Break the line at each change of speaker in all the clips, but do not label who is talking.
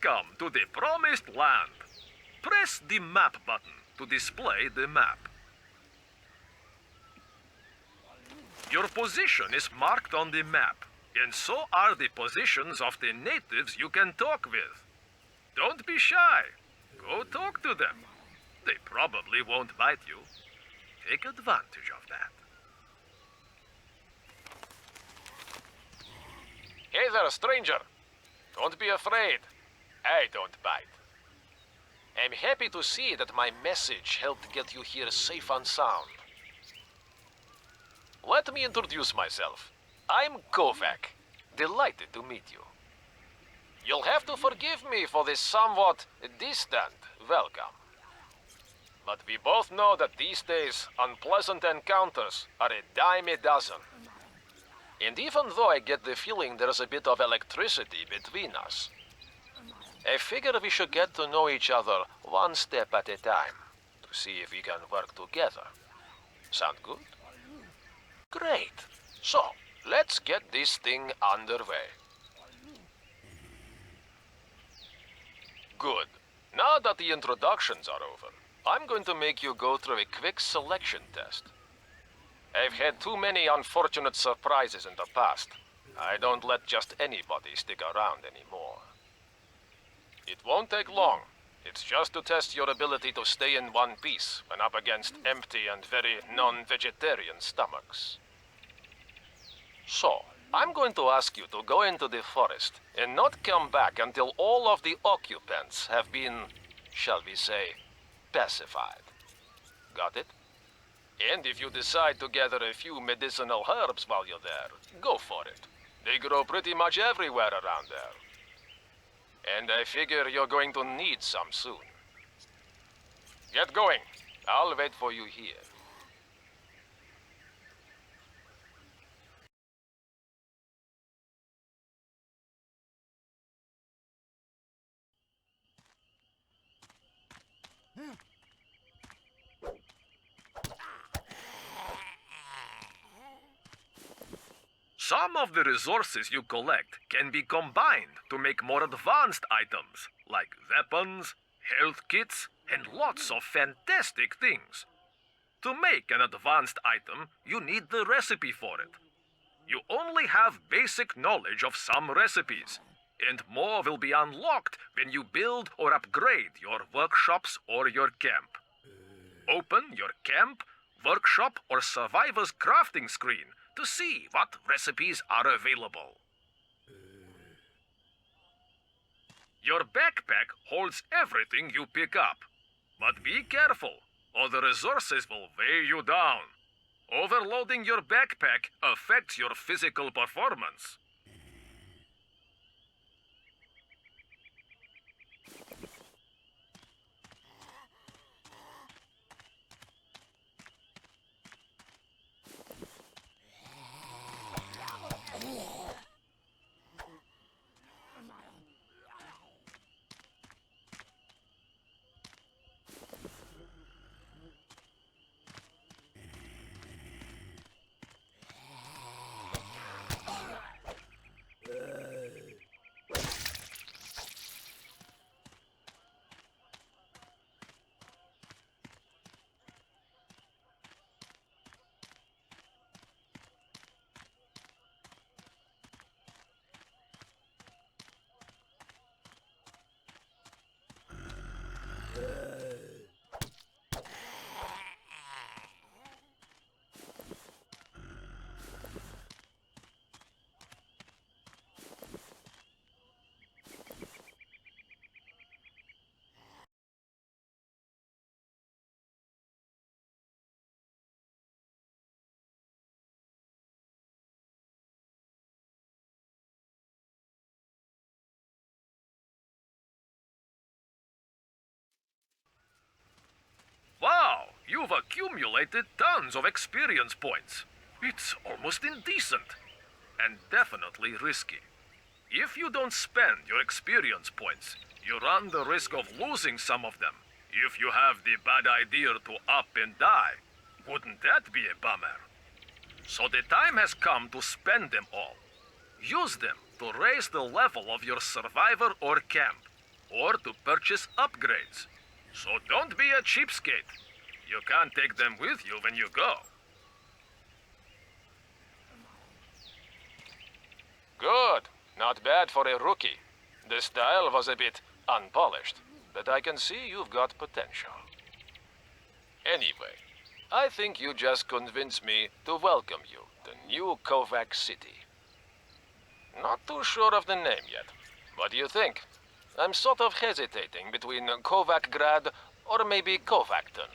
Welcome to the Promised Land. Press the map button to display the map. Your position is marked on the map, and so are the positions of the natives you can talk with. Don't be shy. Go talk to them. They probably won't bite you. Take advantage of that. Hey there, stranger. Don't be afraid. I don't bite. I'm happy to see that my message helped get you here safe and sound. Let me introduce myself. I'm Kovac. Delighted to meet you. You'll have to forgive me for this somewhat distant welcome. But we both know that these days, unpleasant encounters are a dime a dozen. And even though I get the feeling there's a bit of electricity between us, I figure we should get to know each other one step at a time to see if we can work together. Sound good? Great. So, let's get this thing underway. Good. Now that the introductions are over, I'm going to make you go through a quick selection test. I've had too many unfortunate surprises in the past. I don't let just anybody stick around anymore. It won't take long. It's just to test your ability to stay in one piece when up against empty and very non-vegetarian stomachs. So, I'm going to ask you to go into the forest and not come back until all of the occupants have been, shall we say, pacified. Got it? And if you decide to gather a few medicinal herbs while you're there, go for it. They grow pretty much everywhere around there. And I figure you're going to need some soon. Get going. I'll wait for you here. Some of the resources you collect can be combined to make more advanced items, like weapons, health kits, and lots of fantastic things. To make an advanced item, you need the recipe for it. You only have basic knowledge of some recipes, and more will be unlocked when you build or upgrade your workshops or your camp. Open your camp, workshop, or survivor's crafting screen to see what recipes are available. Your backpack holds everything you pick up, but be careful, or the resources will weigh you down. Overloading your backpack affects your physical performance. Wow, you've accumulated tons of experience points. It's almost indecent, and definitely risky. If you don't spend your experience points, you run the risk of losing some of them. If you have the bad idea to up and die, wouldn't that be a bummer? So the time has come to spend them all. Use them to raise the level of your survivor or camp. or to purchase upgrades. So don't be a cheapskate. You can't take them with you when you go. Good. Not bad for a rookie. The style was a bit unpolished, but I can see you've got potential. Anyway, I think you just convinced me to welcome you to New Kovac City. Not too sure of the name yet. What do you think? I'm sort of hesitating between Kovac Grad or maybe Kovacton.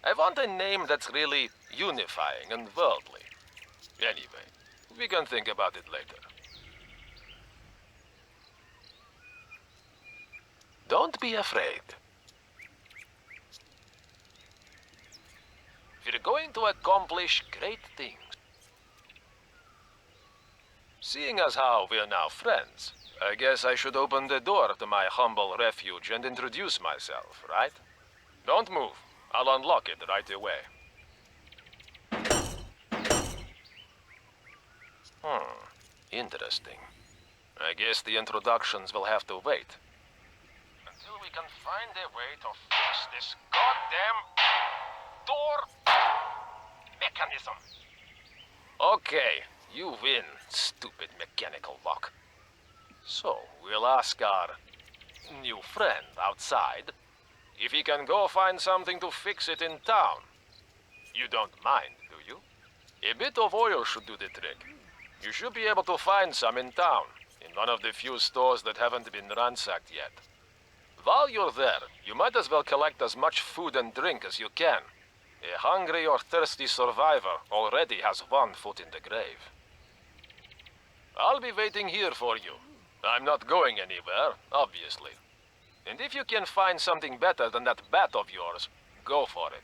I want a name that's really unifying and worldly. Anyway, we can think about it later. Don't be afraid. We're going to accomplish great things. Seeing as how we're now friends, I guess I should open the door to my humble refuge and introduce myself, right? Don't move. I'll unlock it right away. Interesting. I guess the introductions will have to wait. Until we can find a way to fix this goddamn door mechanism. Okay, you win, stupid mechanical lock. So, we'll ask our new friend outside if he can go find something to fix it in town. You don't mind, do you? A bit of oil should do the trick. You should be able to find some in town, in one of the few stores that haven't been ransacked yet. While you're there, you might as well collect as much food and drink as you can. A hungry or thirsty survivor already has one foot in the grave. I'll be waiting here for you. I'm not going anywhere, obviously. And if you can find something better than that bat of yours, go for it.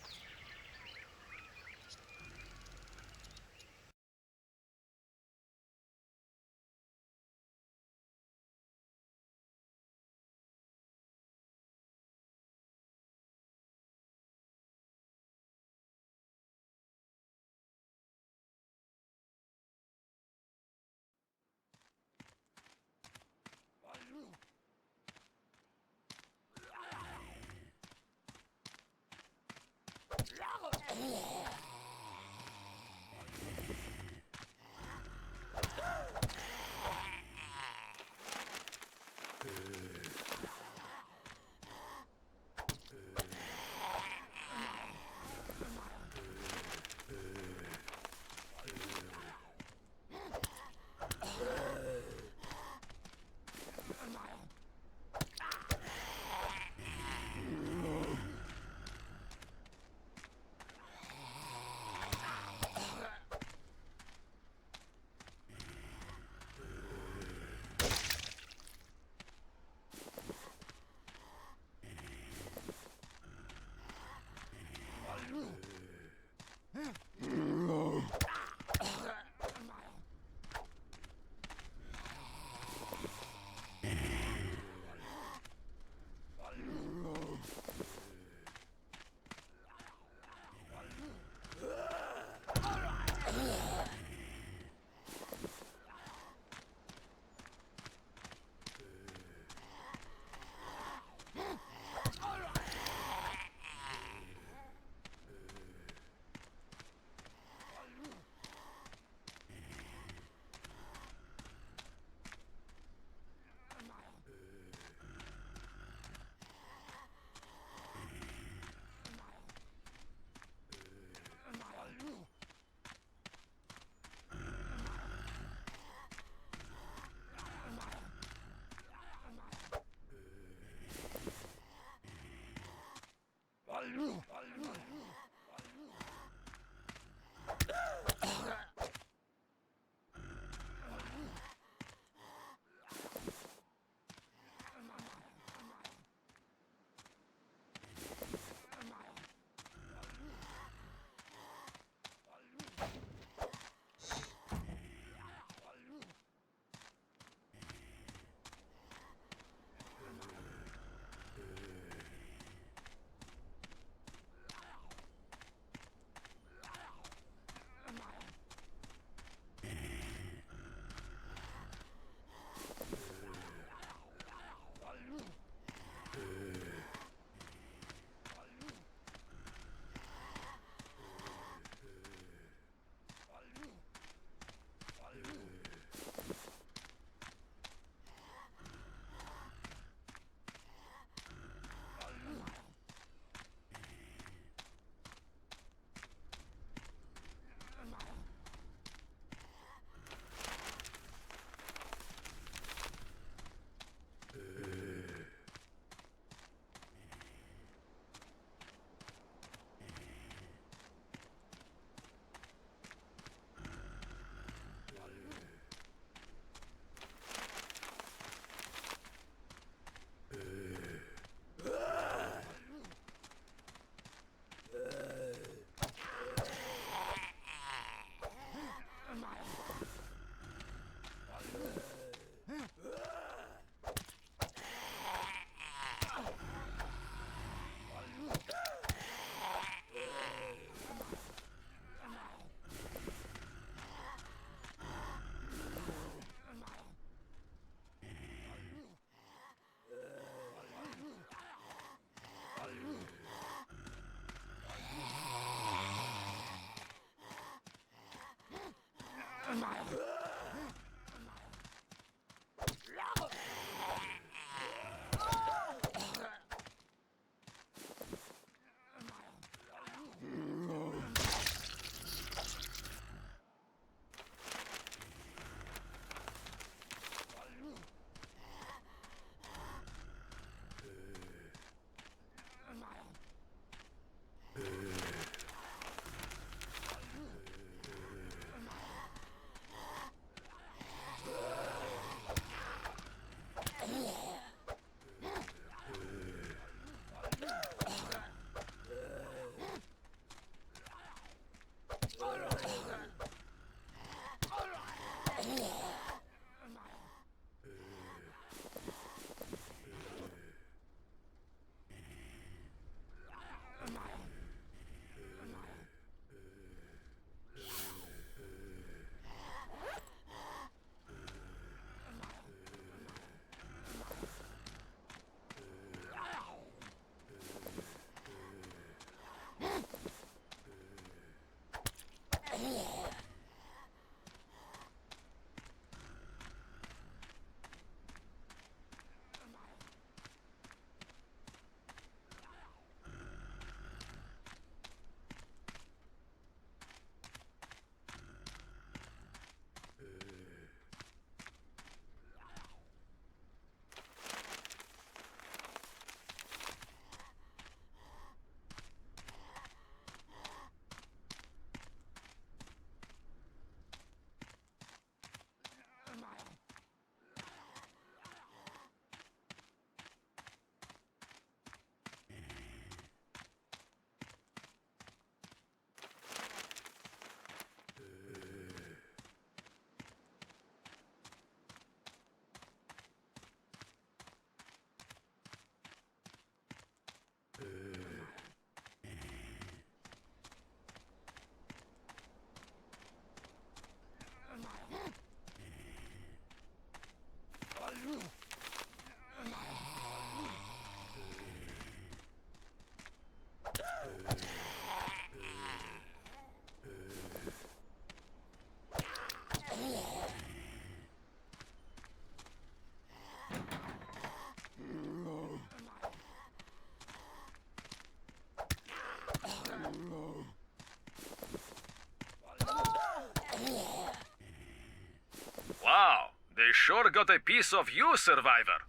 Wow, they sure got a piece of you, Survivor.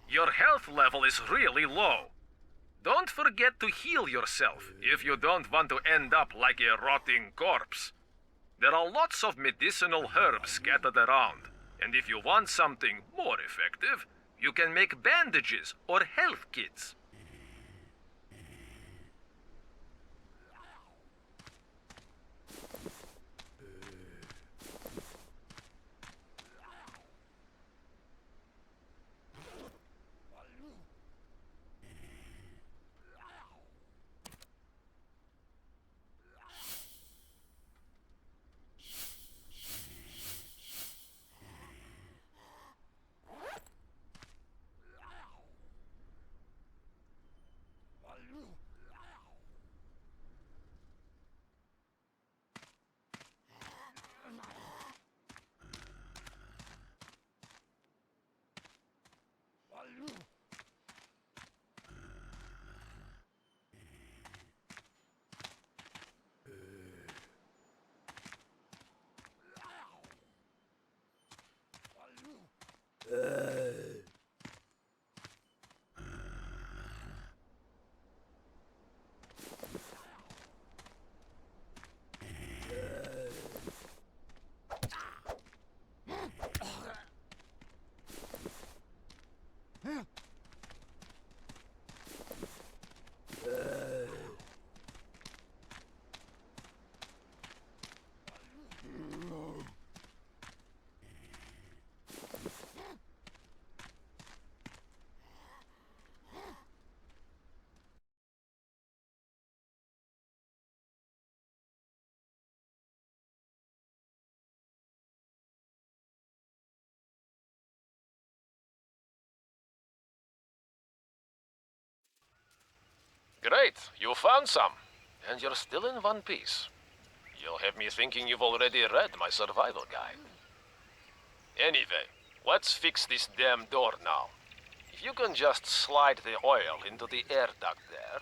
Your health level is really low. Don't forget to heal yourself if you don't want to end up like a rotting corpse. There are lots of medicinal herbs scattered around, and if you want something more effective, you can make bandages or health kits. Great, you found some. And you're still in one piece. You'll have me thinking you've already read my survival guide. Anyway, let's fix this damn door now. If you can just slide the oil into the air duct there.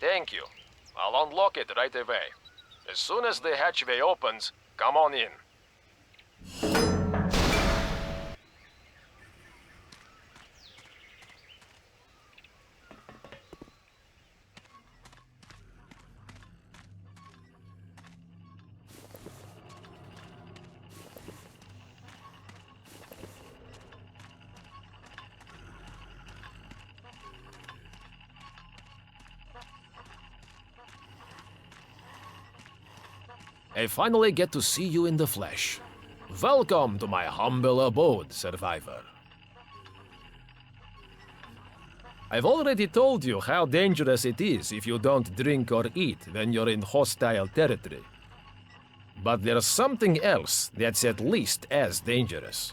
Thank you. I'll unlock it right away. As soon as the hatchway opens, come on in.
I finally get to see you in the flesh. Welcome to my humble abode, survivor. I've already told you how dangerous it is if you don't drink or eat when you're in hostile territory. But there's something else that's at least as dangerous.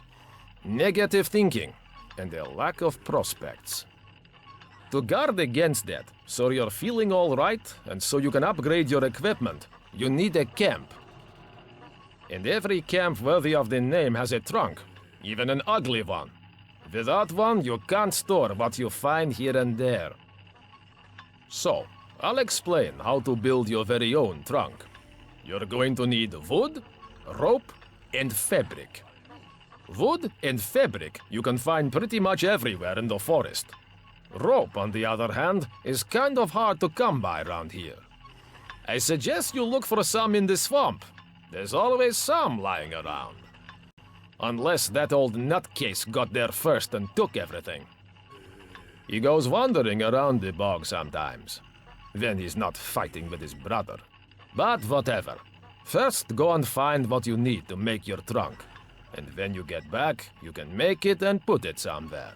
Negative thinking and a lack of prospects. To guard against that, so you're feeling all right and so you can upgrade your equipment, you need a camp. And every camp worthy of the name has a trunk, even an ugly one. Without one, you can't store what you find here and there. So, I'll explain how to build your very own trunk. You're going to need wood, rope, and fabric. Wood and fabric you can find pretty much everywhere in the forest. Rope, on the other hand, is kind of hard to come by around here. I suggest you look for some in the swamp. There's always some lying around. Unless that old nutcase got there first and took everything. He goes wandering around the bog sometimes. When he's not fighting with his brother. But whatever. First go and find what you need to make your trunk. And when you get back, you can make it and put it somewhere.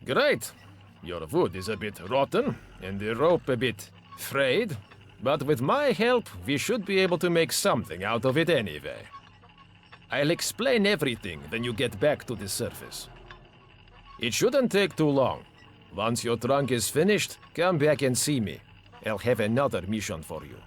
Great. Your wood is a bit rotten, and the rope a bit frayed, but with my help, we should be able to make something out of it anyway. I'll explain everything when you get back to the surface. It shouldn't take too long. Once your trunk is finished, come back and see me. I'll have another mission for you.